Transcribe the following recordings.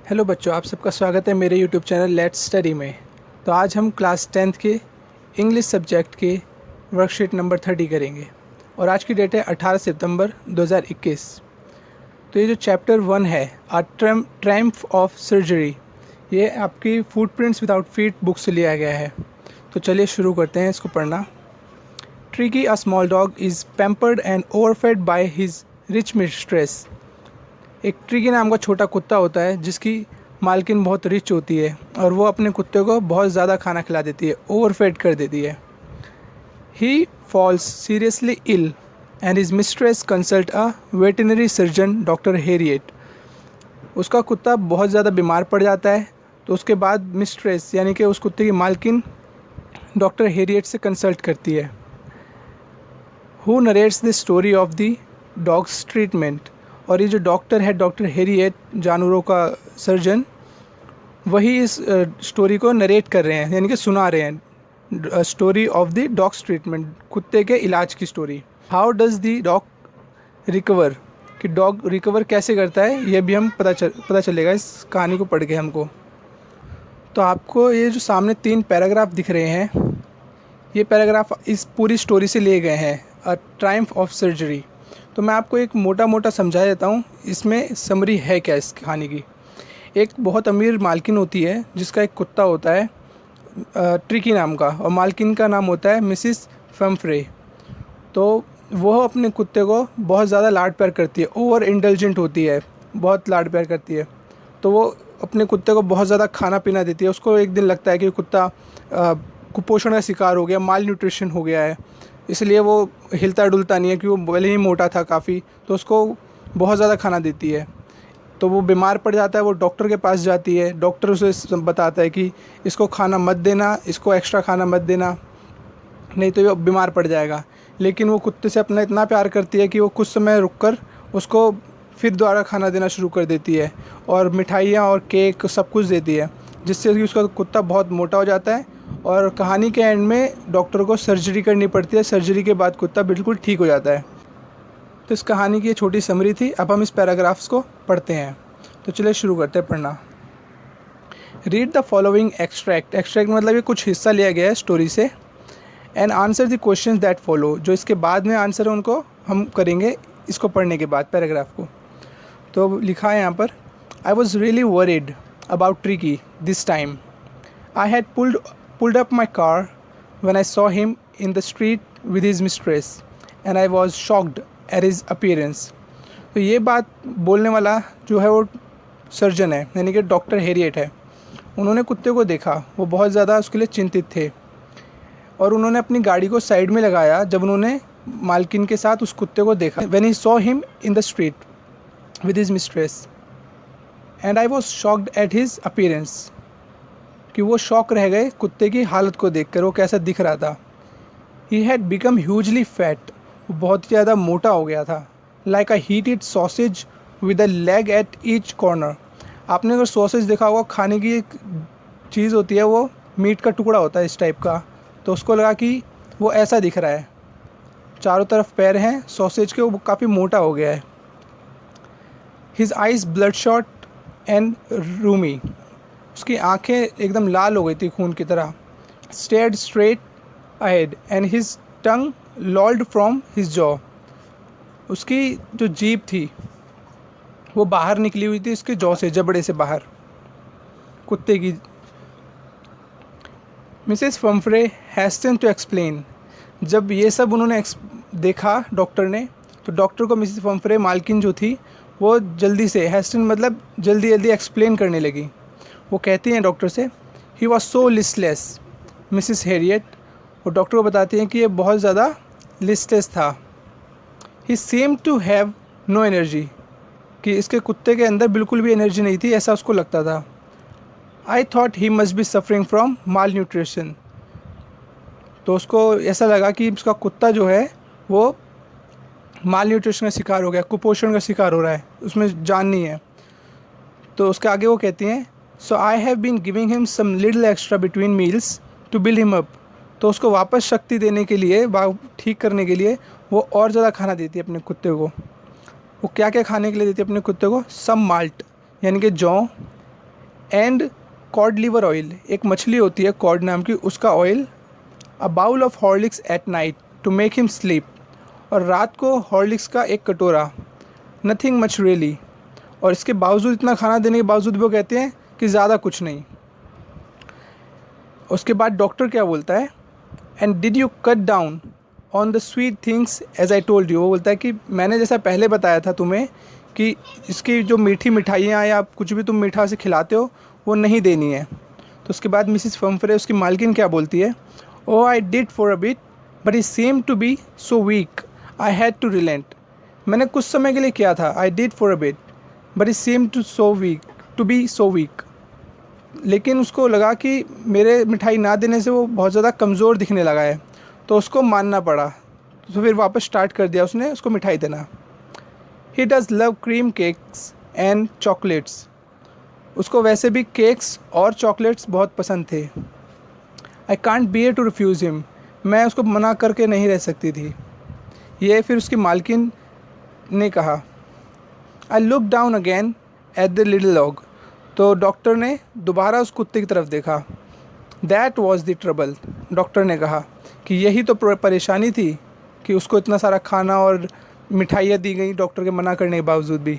Hello बच्चों, आप सबका स्वागत है मेरे यूट्यूब चैनल लेट्स स्टडी में। तो आज हम क्लास 10th के इंग्लिश सब्जेक्ट के वर्कशीट नंबर 30 करेंगे और आज की डेट है 18 सितंबर 2021। तो ये जो चैप्टर 1 है अ ट्रायम्फ ऑफ सर्जरी, ये आपकी फुटप्रिंट्स विदाउट फीट बुक से लिया गया है। तो चलिए शुरू करते हैं इसको पढ़ना। Tricki a small dog is pampered and overfed by his rich mistress. एक ट्रिकी नाम का छोटा कुत्ता होता है जिसकी मालकिन बहुत रिच होती है और वो अपने कुत्ते को बहुत ज़्यादा खाना खिला देती है, ओवरफेड कर देती है। He falls seriously ill and his mistress consult a veterinary surgeon doctor Herriot. उसका कुत्ता बहुत ज़्यादा बीमार पड़ जाता है तो उसके बाद मिस्ट्रेस यानी कि उस कुत्ते की मालकिन डॉक्टर हेरिएट से कंसल्ट करती है। Who narrates the story of the dogs treatment. और ये जो डॉक्टर है, डॉक्टर हेरिएट, जानवरों का सर्जन, वही इस स्टोरी को नरेट कर रहे हैं यानी कि सुना रहे हैं। Story of the dogs treatment, कुत्ते के इलाज की story. How does the dog recover, कि डॉग रिकवर कैसे करता है ये भी हम पता चलेगा इस कहानी को पढ़ के हमको। तो आपको ये जो सामने 3 पैराग्राफ दिख रहे हैं, ये पैराग्राफ इस पूरी स्टोरी से लिए गए हैं, अ ट्रायम्फ ऑफ सर्जरी। तो मैं आपको एक मोटा मोटा समझा देता हूँ इसमें समरी है क्या इस कहानी की। एक बहुत अमीर मालकिन होती है जिसका एक कुत्ता होता है ट्रिकी नाम का, और मालकिन का नाम होता है मिसिस फम्फ्रे। तो वह अपने कुत्ते को बहुत ज़्यादा लाड प्यार करती है, ओवर इंटेलिजेंट होती है, बहुत लाड प्यार करती है। तो वो अपने कुत्ते को बहुत ज़्यादा खाना पीना देती है। उसको एक दिन लगता है कि कुत्ता कुपोषण का शिकार हो गया, माल न्यूट्रिशन हो गया है, इसलिए वो हिलता डुलता नहीं है, कि वो भले ही मोटा था काफ़ी, तो उसको बहुत ज़्यादा खाना देती है। तो वो बीमार पड़ जाता है, वो डॉक्टर के पास जाती है। डॉक्टर उसे बताता है कि इसको खाना मत देना, इसको एक्स्ट्रा खाना मत देना, नहीं तो ये बीमार पड़ जाएगा। लेकिन वो कुत्ते से अपना इतना प्यार करती है कि वो कुछ समय रुककर उसको फिर दोबारा खाना देना शुरू कर देती है और मिठाइयाँ और केक सब कुछ देती है, जिससे कि उसका कुत्ता बहुत मोटा हो जाता है। और कहानी के एंड में डॉक्टर को सर्जरी करनी पड़ती है। सर्जरी के बाद कुत्ता बिल्कुल ठीक हो जाता है। तो इस कहानी की ये छोटी समरी थी। अब हम इस पैराग्राफ्स को पढ़ते हैं। तो चलिए शुरू करते हैं पढ़ना। Read the following extract. Extract मतलब ये कुछ हिस्सा लिया गया है स्टोरी से। And answer the questions that follow, जो इसके बाद में आंसर है उनको हम करेंगे इसको पढ़ने के बाद पैराग्राफ को। तो लिखा है यहाँ पर, I was really worried about tricky this time. I had pulled up my car when I saw him in the street with his mistress and I was shocked at his appearance। तो ये बात बोलने वाला जो है वो surgeon है यानी कि डॉक्टर हेरिएट है। उन्होंने कुत्ते को देखा, वो बहुत ज़्यादा उसके लिए चिंतित थे और उन्होंने अपनी गाड़ी को साइड में लगाया जब उन्होंने मालकिन के साथ उस कुत्ते को देखा। when he saw him in the street with his mistress and I was shocked at his appearance, कि वो शॉक रह गए कुत्ते की हालत को देखकर, वो कैसा दिख रहा था। He had become hugely fat, वो बहुत ही ज़्यादा मोटा हो गया था। Like a heated sausage with a leg at each corner. आपने अगर सॉसेज देखा होगा, खाने की एक चीज़ होती है, वो मीट का टुकड़ा होता है इस टाइप का, तो उसको लगा कि वो ऐसा दिख रहा है। चारों तरफ पैर हैं सॉसेज के, वो काफ़ी मोटा हो गया है। His eyes blood shot and Rumi, उसकी आंखें एकदम लाल हो गई थी खून की तरह। Stared straight ahead and his tongue लॉल्ड from his jaw, उसकी जो जीभ थी वो बाहर निकली हुई थी उसके जॉ से, जबड़े से बाहर कुत्ते की। मिसेस फम्फ्रे हैस्टन टू एक्सप्लेन, जब ये सब उन्होंने देखा डॉक्टर ने, तो डॉक्टर को मिसेस फम्फ्रे मालकिन जो थी वो जल्दी से, हैस्टन मतलब जल्दी जल्दी एक्सप्लेन करने लगी। वो कहती हैं डॉक्टर से, he was so listless Mrs Herriot, वो डॉक्टर को बताती हैं कि ये बहुत ज़्यादा लिस्टलेस था। He seemed to have no energy, कि इसके कुत्ते के अंदर बिल्कुल भी एनर्जी नहीं थी, ऐसा उसको लगता था। I thought he must be suffering from mall nutrition, तो उसको ऐसा लगा कि उसका कुत्ता जो है वो माल न्यूट्रिशन का शिकार हो गया, कुपोषण का शिकार हो रहा है, उसमें जान नहीं है। तो उसके आगे वो कहती हैं, so I have been giving him some little extra between meals to build him up, तो उसको वापस शक्ति देने के लिए, ठीक करने के लिए वो और ज़्यादा खाना देती है अपने कुत्ते को। वो क्या क्या खाने के लिए देती है अपने कुत्ते को? सम माल्ट यानी कि जौ, एंड कॉड लिवर ऑयल, एक मछली होती है कॉड नाम की, उसका oil, a bowl of Horlicks at night to make him sleep, और रात को हॉर्लिक्स का एक कटोरा, नथिंग मच रियली, और इसके बावजूद, इतना खाना देने के बावजूद भी वो कहते हैं कि ज़्यादा कुछ नहीं। उसके बाद डॉक्टर क्या बोलता है, and did you cut down on the sweet things as I told you, वो बोलता है कि मैंने जैसा पहले बताया था तुम्हें कि इसकी जो मीठी मिठाइयाँ या कुछ भी तुम मीठा से खिलाते हो वो नहीं देनी है। तो उसके बाद मिसिस फम्फरे, उसकी मालकिन, क्या बोलती है, oh I did for a bit but he seemed to be so weak I had to relent, मैंने कुछ समय के लिए किया था, I did for a bit but he seemed to be so weak, लेकिन उसको लगा कि मेरे मिठाई ना देने से वो बहुत ज़्यादा कमज़ोर दिखने लगा है, तो उसको मानना पड़ा, तो फिर वापस स्टार्ट कर दिया उसने उसको मिठाई देना। He does love cream cakes and chocolates, उसको वैसे भी केक्स और चॉकलेट्स बहुत पसंद थे। I can't bear to refuse him, मैं उसको मना करके नहीं रह सकती थी। ये फिर उसकी मालकिन ने कहा। I look down again at the little dog, तो डॉक्टर ने दोबारा उस कुत्ते की तरफ देखा। That was the trouble, doctor ने कहा कि यही तो परेशानी थी कि उसको इतना सारा खाना और मिठाइयाँ दी गई डॉक्टर के मना करने के बावजूद भी।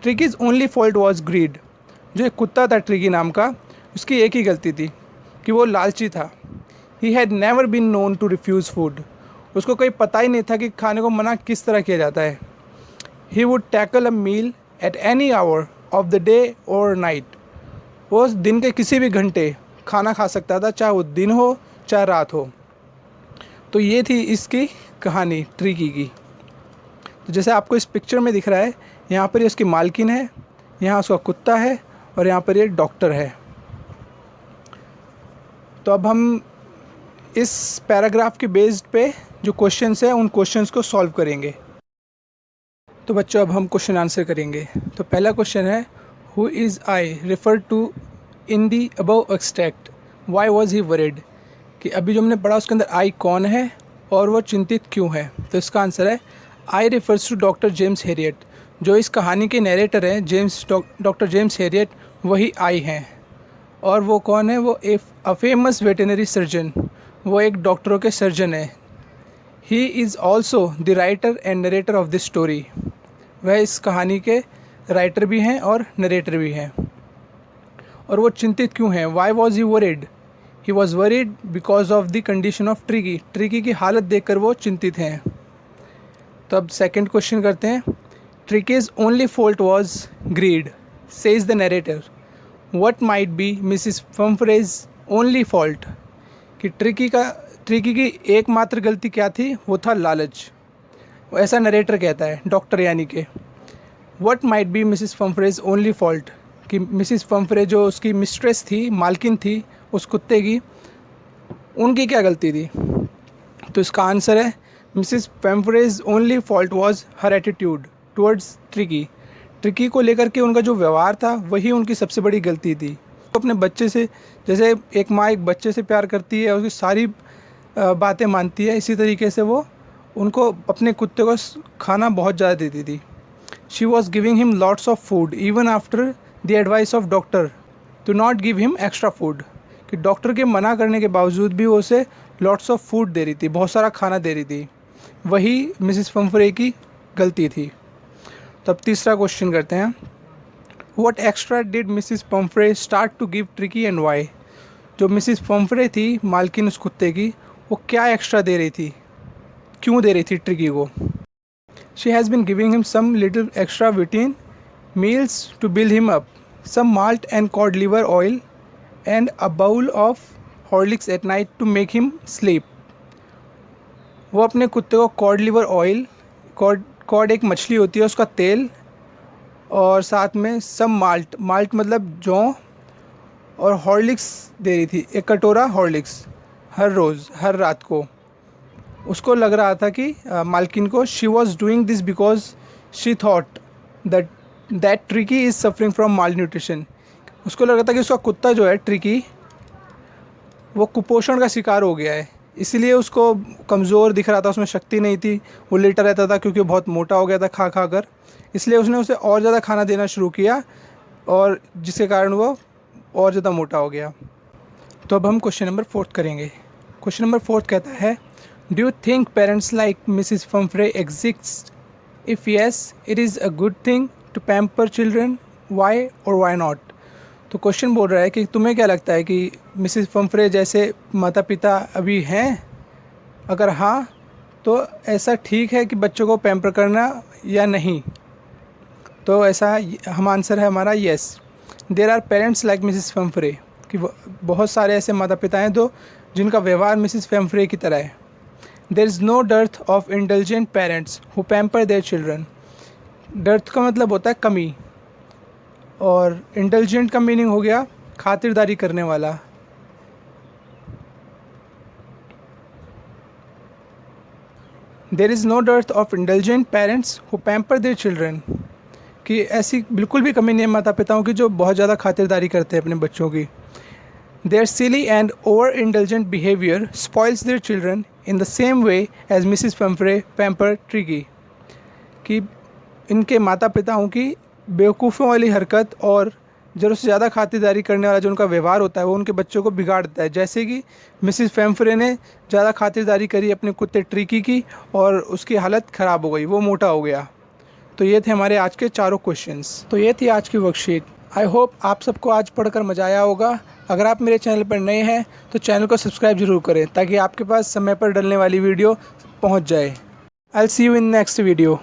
ट्रिकीज़ ओनली फॉल्ट वॉज ग्रीड, जो एक कुत्ता था ट्रिकी नाम का, उसकी एक ही गलती थी कि वो लालची था। He had never been known to refuse food, उसको कोई पता ही नहीं था कि खाने को मना किस तरह किया जाता है। He would tackle a meal at any hour of the day और नाइट, वो दिन के किसी भी घंटे खाना खा सकता था, चाहे वो दिन हो चाहे रात हो। तो ये थी इसकी कहानी ट्रिकी की। तो जैसे आपको इस पिक्चर में दिख रहा है, यहाँ पर ये उसकी मालकिन है, यहाँ उसका कुत्ता है, और यहाँ पर ये डॉक्टर है। तो अब हम इस पैराग्राफ के बेस्ड पे जो क्वेश्चंस हैं उन क्वेश्चंस को सॉल्व करेंगे। तो बच्चों अब हम क्वेश्चन आंसर करेंगे। तो पहला क्वेश्चन है, who is I refer to in the above extract, why was he worried, कि अभी जो हमने पढ़ा उसके अंदर आई कौन है और वो चिंतित क्यों है। तो इसका आंसर है I refers to doctor James Herriot, जो इस कहानी के नरेटर हैं डॉक्टर जेम्स हैरियट, वही आई हैं। और वो कौन है, वो अ फेमस वेटनरी सर्जन, वो एक डॉक्टरों के सर्जन है। He is also the writer and narrator of this story, वह इस कहानी के राइटर भी हैं और नरेटर भी हैं। और वो चिंतित क्यों हैं, Y was he worried, he was worried because of the condition of tricky की हालत देखकर वो चिंतित हैं। तो अब सेकंड क्वेश्चन करते हैं। Tricki's only fault was greed, says the narrator, what might be Mrs Pumphrey's only fault, कि ट्रिकी की एकमात्र गलती क्या थी, वो था लालच, ऐसा नरेटर कहता है, डॉक्टर यानी कि। What might be Mrs Pumphrey's only fault, कि मिसिस फम्फरे जो उसकी मिस्ट्रेस थी, मालकिन थी उस कुत्ते की, उनकी क्या गलती थी। तो इसका आंसर है Mrs Pumphrey's only fault was her attitude towards Tricki को लेकर के उनका जो व्यवहार था वही उनकी सबसे बड़ी गलती थी। तो अपने बच्चे से, जैसे एक माँ एक बच्चे से प्यार करती है, उसकी सारी बातें मानती है, इसी तरीके से वो उनको, अपने कुत्ते को खाना बहुत ज़्यादा देती थी। She was giving him lots of food even after the advice of doctor to not give him extra food, कि डॉक्टर के मना करने के बावजूद भी वो उसे लॉट्स ऑफ फूड दे रही थी, बहुत सारा खाना दे रही थी, वही मिसिस फम्फरे की गलती थी। तब तीसरा क्वेश्चन करते हैं। What extra did Mrs Pumphrey start to give Tricki and why, जो मिसिस फम्फरे थी मालकिन उस कुत्ते की, वो क्या एक्स्ट्रा दे रही थी, क्यों दे रही थी ट्रिकी को। She has been giving him some little extra between meals to build him up, some malt and cod liver oil and a bowl of Horlicks at night to make him sleep. वो अपने कुत्ते को code liver oil, code एक मछली होती है, उसका तेल, और साथ में सम माल्ट मतलब जौ, और हॉर्लिक्स दे रही थी, एक कटोरा हॉर्लिक्स हर रोज़ हर रात को। उसको लग रहा था कि मालकिन को, she was doing this because she thought that tricky is suffering from mall nutrition, उसको लग रहा था कि उसका कुत्ता जो है ट्रिकी, वो कुपोषण का शिकार हो गया है, इसीलिए उसको कमज़ोर दिख रहा था, उसमें शक्ति नहीं थी, वो लेटा रहता था क्योंकि वो बहुत मोटा हो गया था खा कर, इसलिए उसने उसे और ज़्यादा खाना देना शुरू किया, और जिसके कारण वो और ज़्यादा मोटा हो गया। तो अब हम क्वेश्चन नंबर 4 करेंगे। क्वेश्चन नंबर 4 कहता है, do you think parents like Mrs Pumphrey exist? If yes, it is a good thing to pamper children, why और वाई नॉट? तो क्वेश्चन बोल रहा है कि तुम्हें क्या लगता है कि मिसिस फम्फ्रे जैसे माता पिता अभी हैं? अगर हाँ, तो ऐसा ठीक है कि बच्चों को पैम्पर करना या नहीं? तो ऐसा हम आंसर है हमारा yes. There are parents like Mrs Pumphrey, कि बहुत सारे ऐसे माता पिता हैं जो जिनका व्यवहार मिसिस फम्फ्रे की तरह है। There is no dearth of intelligent parents who pamper their children. Dearth का मतलब होता है कमी, और इंटेलिजेंट का मीनिंग हो गया खातिरदारी करने वाला। There is no dearth of intelligent parents who pamper their children, कि ऐसी बिल्कुल भी कमी नहीं है माता पिताओं की जो बहुत ज़्यादा खातिरदारी करते हैं अपने बच्चों की। Their silly and over-indulgent behavior spoils their children in the same way as Mrs. Pumphrey pampered Triggy, कि इनके माता पिताओं की बेवकूफ़ों वाली हरकत और ज़रूरत से ज़्यादा खातिरदारी करने वाला जो उनका व्यवहार होता है वो उनके बच्चों को बिगाड़ देता है। जैसे कि मिसिस फैम्फ्रे ने ज़्यादा खातिरदारी करी अपने कुत्ते ट्रिकी की और उसकी हालत ख़राब हो गई, वो मोटा हो गया। तो ये थे हमारे आज के चारों क्वेश्चंस। तो ये थी आज की वर्कशीट। आई होप आप सबको आज पढ़कर मज़ा आया होगा। अगर आप मेरे चैनल पर नए हैं तो चैनल को सब्सक्राइब ज़रूर करें ताकि आपके पास समय पर डलने वाली वीडियो पहुंच जाए। I will see you in next video.